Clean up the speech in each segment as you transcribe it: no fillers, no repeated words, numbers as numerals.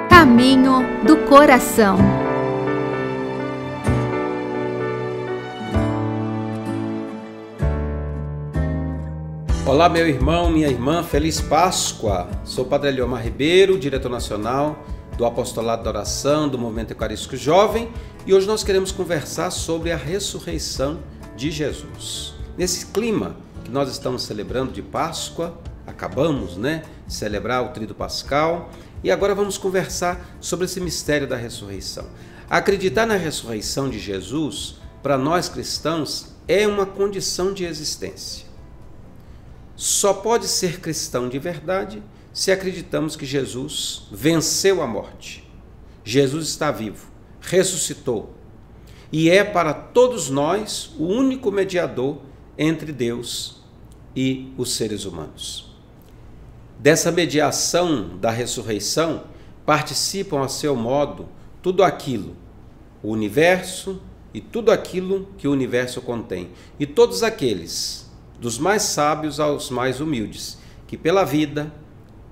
Caminho do coração. Olá, meu irmão, minha irmã, feliz Páscoa! Sou o Padre Eliomar Ribeiro, diretor nacional do Apostolado da Oração do Movimento Eucarístico Jovem, e hoje nós queremos conversar sobre a ressurreição de Jesus. Nesse clima que nós estamos celebrando de Páscoa, acabamos, de celebrar o Tríduo Pascal, e agora vamos conversar sobre esse mistério da ressurreição. Acreditar na ressurreição de Jesus, para nós cristãos, é uma condição de existência. Só pode ser cristão de verdade se acreditamos que Jesus venceu a morte. Jesus está vivo, ressuscitou e é para todos nós o único mediador entre Deus e os seres humanos. Dessa mediação da ressurreição participam a seu modo tudo aquilo, o universo e tudo aquilo que o universo contém, e todos aqueles, dos mais sábios aos mais humildes, que pela vida,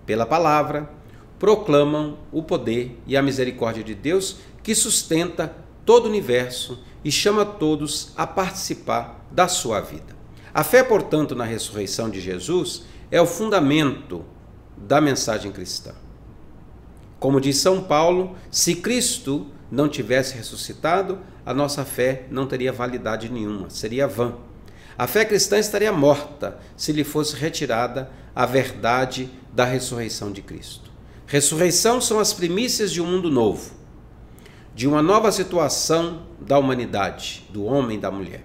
pela palavra, proclamam o poder e a misericórdia de Deus que sustenta todo o universo e chama todos a participar da sua vida. A fé, portanto, na ressurreição de Jesus é o fundamento da mensagem cristã. Como diz São Paulo, se Cristo não tivesse ressuscitado, a nossa fé não teria validade nenhuma, seria vã. A fé cristã estaria morta se lhe fosse retirada a verdade da ressurreição de Cristo. Ressurreição são as primícias de um mundo novo, de uma nova situação da humanidade, do homem e da mulher.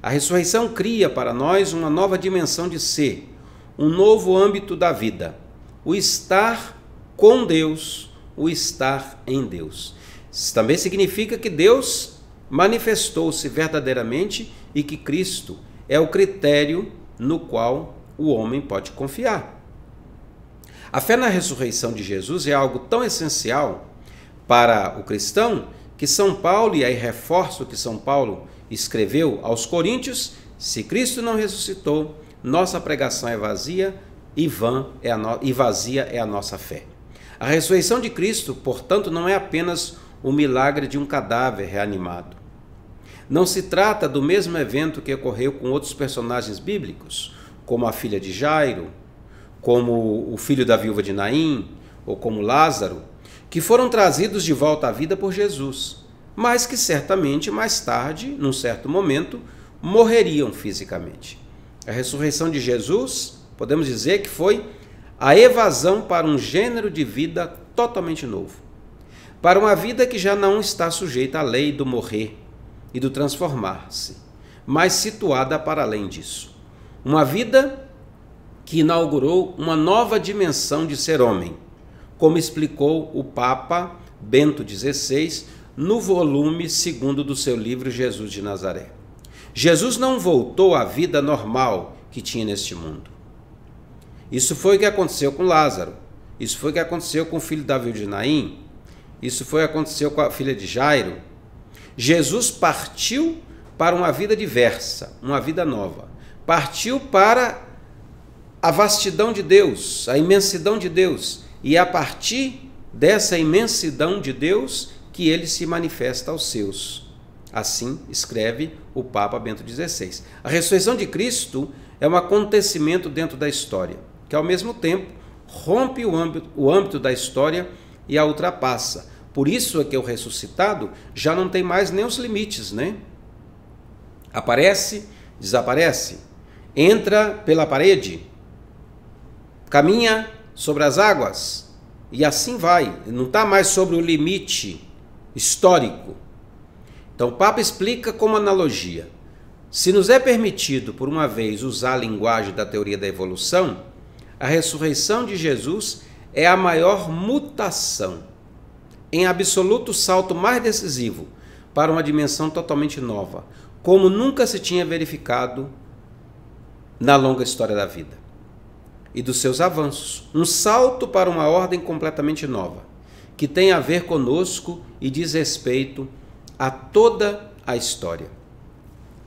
A ressurreição cria para nós uma nova dimensão de ser, um novo âmbito da vida, o estar com Deus, o estar em Deus. Isso também significa que Deus manifestou-se verdadeiramente e que Cristo é o critério no qual o homem pode confiar. A fé na ressurreição de Jesus é algo tão essencial para o cristão que São Paulo, e aí reforço o que São Paulo escreveu aos Coríntios: se Cristo não ressuscitou, nossa pregação é vazia e vazia é a nossa fé. A ressurreição de Cristo, portanto, não é apenas o milagre de um cadáver reanimado. Não se trata do mesmo evento que ocorreu com outros personagens bíblicos, como a filha de Jairo, como o filho da viúva de Naim, ou como Lázaro, que foram trazidos de volta à vida por Jesus, mas que certamente mais tarde, num certo momento, morreriam fisicamente. A ressurreição de Jesus, podemos dizer que foi a evasão para um gênero de vida totalmente novo, para uma vida que já não está sujeita à lei do morrer e do transformar-se, mas situada para além disso. Uma vida que inaugurou uma nova dimensão de ser homem, como explicou o Papa Bento XVI no volume 2º do seu livro Jesus de Nazaré. Jesus não voltou à vida normal que tinha neste mundo. Isso foi o que aconteceu com Lázaro, isso foi o que aconteceu com o filho da viúva de Naim, isso foi o que aconteceu com a filha de Jairo. Jesus partiu para uma vida diversa, uma vida nova. Partiu para a vastidão de Deus, a imensidão de Deus. E é a partir dessa imensidão de Deus que ele se manifesta aos seus. Assim escreve o Papa Bento XVI. A ressurreição de Cristo é um acontecimento dentro da história, que ao mesmo tempo rompe o âmbito da história e a ultrapassa. Por isso é que o ressuscitado já não tem mais nem os limites, Aparece, desaparece, entra pela parede, caminha sobre as águas e assim vai. Não está mais sobre o limite histórico. Então o Papa explica como analogia. Se nos é permitido, por uma vez, usar a linguagem da teoria da evolução, a ressurreição de Jesus é a maior mutação, em absoluto salto mais decisivo, para uma dimensão totalmente nova, como nunca se tinha verificado na longa história da vida. e dos seus avanços, um salto para uma ordem completamente nova, que tem a ver conosco e diz respeito a toda a história.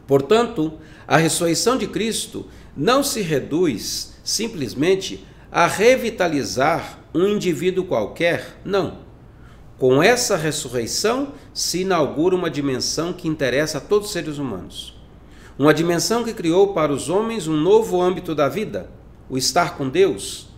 Portanto, a ressurreição de Cristo não se reduz simplesmente a revitalizar um indivíduo qualquer, não. Com essa ressurreição se inaugura uma dimensão que interessa a todos os seres humanos. Uma dimensão que criou para os homens um novo âmbito da vida, o estar com Deus.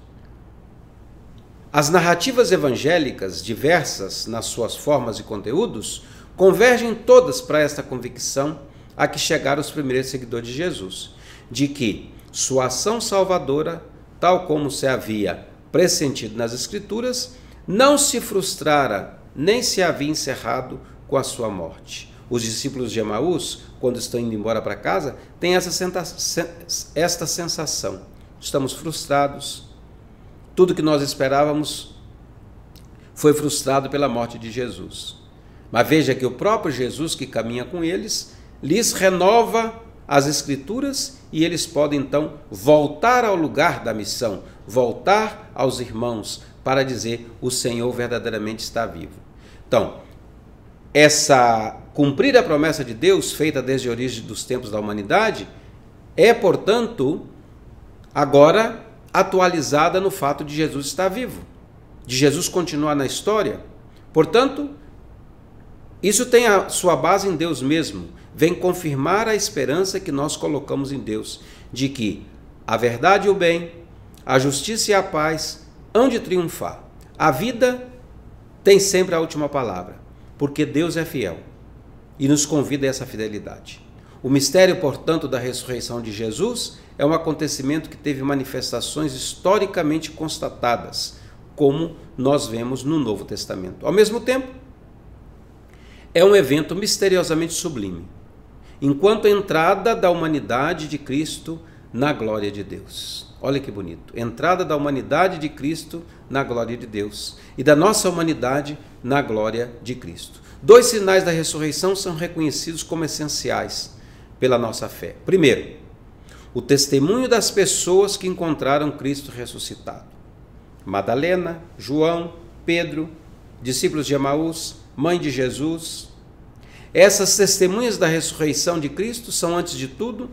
As narrativas evangélicas, diversas nas suas formas e conteúdos, convergem todas para esta convicção a que chegaram os primeiros seguidores de Jesus, de que sua ação salvadora, tal como se havia pressentido nas Escrituras, não se frustrara nem se havia encerrado com a sua morte. Os discípulos de Emaús, quando estão indo embora para casa, têm esta sensação. Estamos frustrados. Tudo que nós esperávamos foi frustrado pela morte de Jesus. Mas veja que o próprio Jesus que caminha com eles, lhes renova as Escrituras e eles podem então voltar ao lugar da missão, voltar aos irmãos para dizer: o Senhor verdadeiramente está vivo. Então, cumprir a promessa de Deus feita desde a origem dos tempos da humanidade é, portanto, agora atualizada no fato de Jesus estar vivo, de Jesus continuar na história. Portanto, isso tem a sua base em Deus mesmo, vem confirmar a esperança que nós colocamos em Deus, de que a verdade e o bem, a justiça e a paz hão de triunfar. A vida tem sempre a última palavra, porque Deus é fiel e nos convida a essa fidelidade. O mistério, portanto, da ressurreição de Jesus é um acontecimento que teve manifestações historicamente constatadas, como nós vemos no Novo Testamento. Ao mesmo tempo, é um evento misteriosamente sublime, enquanto a entrada da humanidade de Cristo na glória de Deus. Olha que bonito. Entrada da humanidade de Cristo na glória de Deus e da nossa humanidade na glória de Cristo. Dois sinais da ressurreição são reconhecidos como essenciais pela nossa fé. Primeiro, o testemunho das pessoas que encontraram Cristo ressuscitado. Madalena, João, Pedro, discípulos de Emaús, mãe de Jesus. Essas testemunhas da ressurreição de Cristo são, antes de tudo,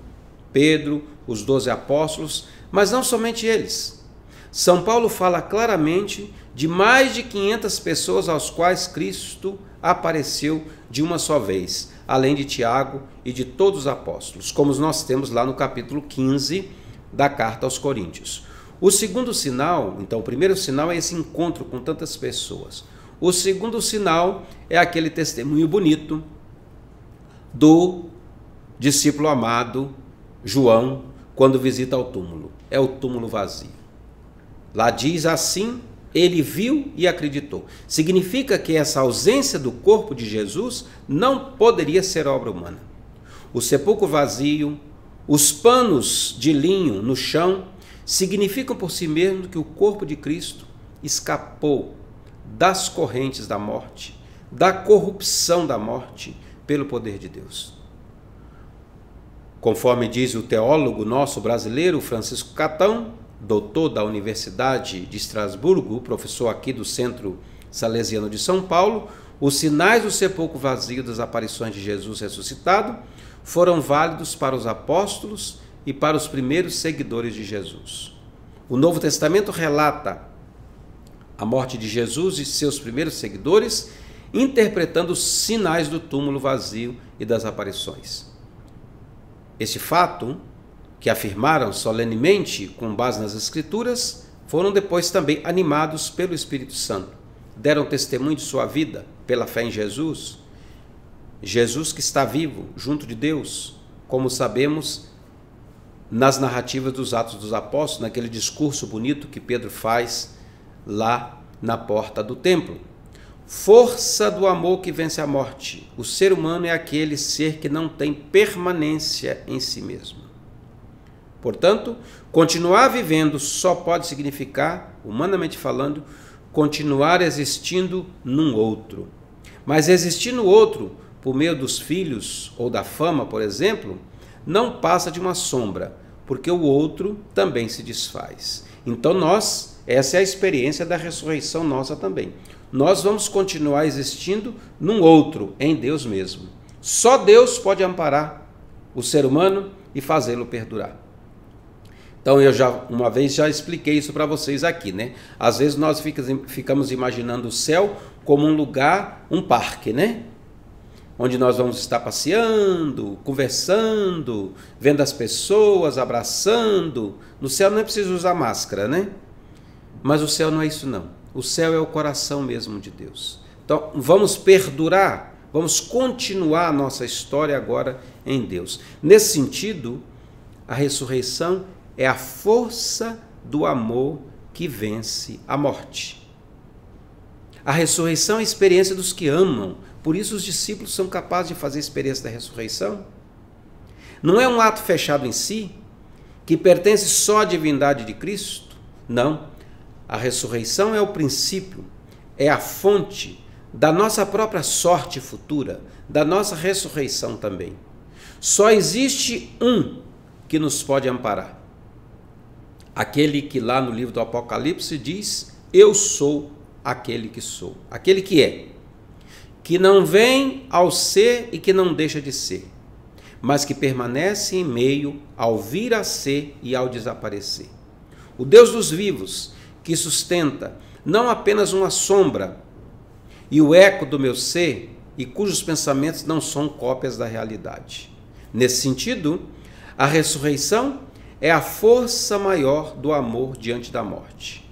Pedro, os 12 apóstolos, mas não somente eles. São Paulo fala claramente de mais de 500 pessoas aos quais Cristo apareceu de uma só vez, além de Tiago e de todos os apóstolos, como nós temos lá no capítulo 15 da carta aos Coríntios. O segundo sinal, então, o primeiro sinal é esse encontro com tantas pessoas. O segundo sinal é aquele testemunho bonito do discípulo amado João, quando visita o túmulo. É o túmulo vazio. Lá diz assim: ele viu e acreditou. Significa que essa ausência do corpo de Jesus não poderia ser obra humana. O sepulcro vazio, os panos de linho no chão, significam por si mesmo que o corpo de Cristo escapou das correntes da morte, da corrupção da morte, pelo poder de Deus. Conforme diz o teólogo nosso brasileiro, Francisco Catão, doutor da Universidade de Estrasburgo, professor aqui do Centro Salesiano de São Paulo, os sinais do sepulcro vazio das aparições de Jesus ressuscitado foram válidos para os apóstolos e para os primeiros seguidores de Jesus. O Novo Testamento relata a morte de Jesus e seus primeiros seguidores, interpretando os sinais do túmulo vazio e das aparições. Esse fato, que afirmaram solenemente com base nas Escrituras, foram depois também animados pelo Espírito Santo. Deram testemunho de sua vida pela fé em Jesus. Jesus que está vivo junto de Deus, como sabemos nas narrativas dos Atos dos Apóstolos, naquele discurso bonito que Pedro faz lá na porta do templo. Força do amor que vence a morte. O ser humano é aquele ser que não tem permanência em si mesmo. Portanto, continuar vivendo só pode significar, humanamente falando, continuar existindo num outro. Mas existir no outro, por meio dos filhos ou da fama, por exemplo, não passa de uma sombra, porque o outro também se desfaz. Então essa é a experiência da ressurreição nossa também. Nós vamos continuar existindo num outro, em Deus mesmo. Só Deus pode amparar o ser humano e fazê-lo perdurar. Então eu uma vez já expliquei isso para vocês aqui, né? Às vezes nós ficamos imaginando o céu como um lugar, um parque, né? Onde nós vamos estar passeando, conversando, vendo as pessoas, abraçando. No céu não é preciso usar máscara, né? Mas o céu não é isso não. O céu é o coração mesmo de Deus. Então vamos perdurar, vamos continuar a nossa história agora em Deus. Nesse sentido, a ressurreição é a força do amor que vence a morte. A ressurreição é a experiência dos que amam. Por isso os discípulos são capazes de fazer a experiência da ressurreição. Não é um ato fechado em si, que pertence só à divindade de Cristo. Não. A ressurreição é o princípio, é a fonte da nossa própria sorte futura, da nossa ressurreição também. Só existe um que nos pode amparar. Aquele que lá no livro do Apocalipse diz: eu sou aquele que sou, aquele que é, que não vem ao ser e que não deixa de ser, mas que permanece em meio ao vir a ser e ao desaparecer. O Deus dos vivos, que sustenta não apenas uma sombra e o eco do meu ser e cujos pensamentos não são cópias da realidade. Nesse sentido, a ressurreição é a força maior do amor diante da morte.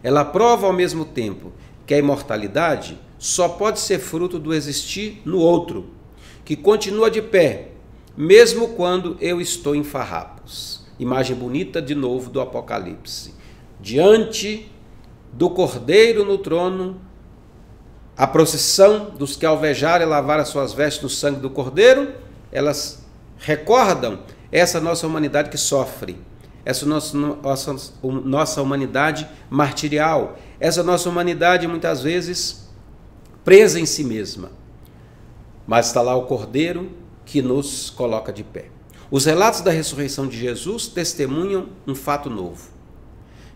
Ela prova ao mesmo tempo que a imortalidade só pode ser fruto do existir no outro, que continua de pé, mesmo quando eu estou em farrapos. Imagem bonita de novo do Apocalipse. Diante do Cordeiro no trono, a procissão dos que alvejaram e lavaram as suas vestes no sangue do Cordeiro, elas recordam essa nossa humanidade que sofre, essa nossa humanidade martirial, essa nossa humanidade muitas vezes presa em si mesma. Mas está lá o Cordeiro que nos coloca de pé. Os relatos da ressurreição de Jesus testemunham um fato novo,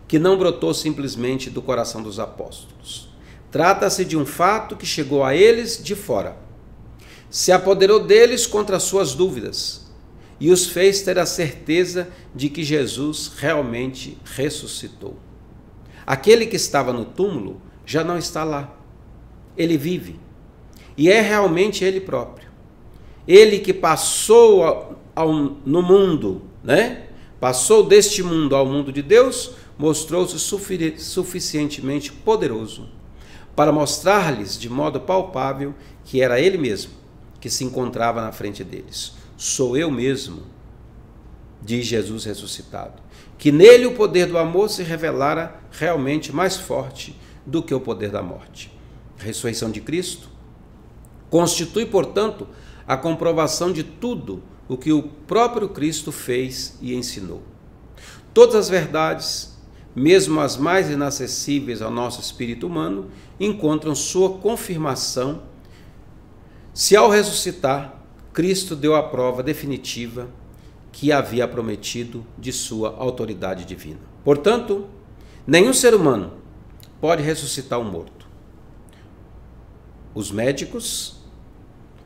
que não brotou simplesmente do coração dos apóstolos. Trata-se de um fato que chegou a eles de fora, se apoderou deles contra as suas dúvidas e os fez ter a certeza de que Jesus realmente ressuscitou. Aquele que estava no túmulo já não está lá. Ele vive. E é realmente Ele próprio. Ele que passou no mundo, né? Passou deste mundo ao mundo de Deus, mostrou-se suficientemente poderoso para mostrar-lhes de modo palpável que era Ele mesmo que se encontrava na frente deles. Sou eu mesmo, diz Jesus ressuscitado, que nele o poder do amor se revelara realmente mais forte do que o poder da morte. A ressurreição de Cristo constitui, portanto, a comprovação de tudo o que o próprio Cristo fez e ensinou. Todas as verdades, mesmo as mais inacessíveis ao nosso espírito humano, encontram sua confirmação se ao ressuscitar, Cristo deu a prova definitiva que havia prometido de sua autoridade divina. Portanto, nenhum ser humano pode ressuscitar um morto. Os médicos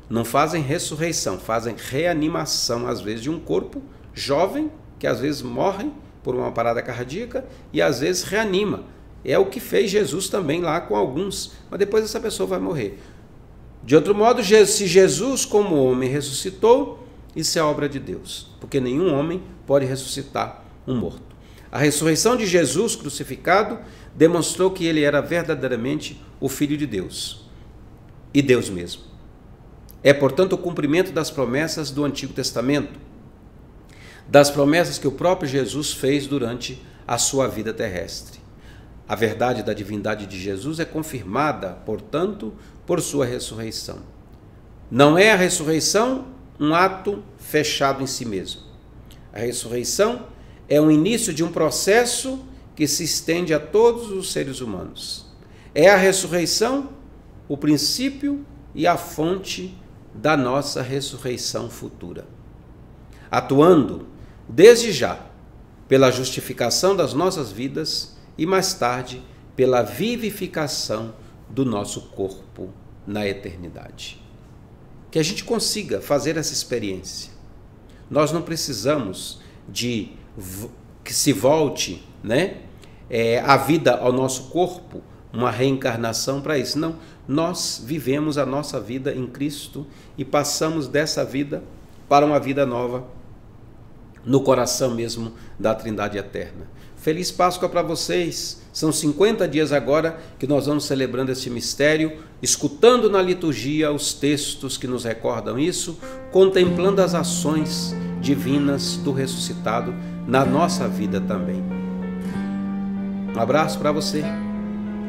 não fazem ressurreição, fazem reanimação, às vezes, de um corpo jovem, que às vezes morre por uma parada cardíaca e às vezes reanima. É o que fez Jesus também lá com alguns, mas depois essa pessoa vai morrer. De outro modo, se Jesus como homem ressuscitou, isso é obra de Deus, porque nenhum homem pode ressuscitar um morto. A ressurreição de Jesus crucificado demonstrou que ele era verdadeiramente o Filho de Deus e Deus mesmo. É, portanto, o cumprimento das promessas do Antigo Testamento, das promessas que o próprio Jesus fez durante a sua vida terrestre. A verdade da divindade de Jesus é confirmada, portanto, por sua ressurreição. Não é a ressurreição um ato fechado em si mesmo. A ressurreição é o início de um processo que se estende a todos os seres humanos. É a ressurreição o princípio e a fonte da nossa ressurreição futura. Atuando desde já pela justificação das nossas vidas e mais tarde pela vivificação do nosso corpo na eternidade. Que a gente consiga fazer essa experiência. Nós não precisamos de que se volte, a vida ao nosso corpo, uma reencarnação para isso. Não, nós vivemos a nossa vida em Cristo e passamos dessa vida para uma vida nova no coração mesmo da Trindade Eterna. Feliz Páscoa para vocês! São 50 dias agora que nós vamos celebrando este mistério, escutando na liturgia os textos que nos recordam isso, contemplando as ações divinas do ressuscitado na nossa vida também. Um abraço para você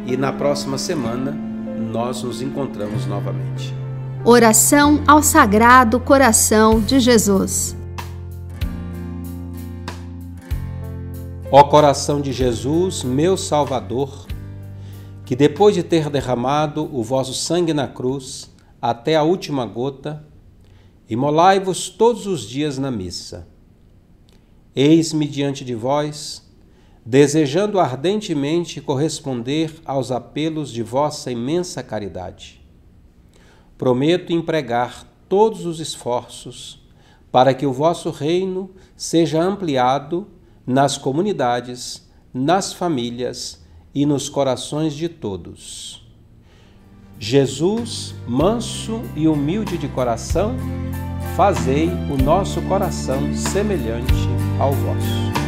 e na próxima semana nós nos encontramos novamente. Oração ao Sagrado Coração de Jesus. Ó coração de Jesus, meu Salvador, que depois de ter derramado o vosso sangue na cruz até a última gota, imolai-vos todos os dias na missa. Eis-me diante de vós, desejando ardentemente corresponder aos apelos de vossa imensa caridade. Prometo empregar todos os esforços para que o vosso reino seja ampliado nas comunidades, nas famílias e nos corações de todos. Jesus, manso e humilde de coração, fazei o nosso coração semelhante ao vosso.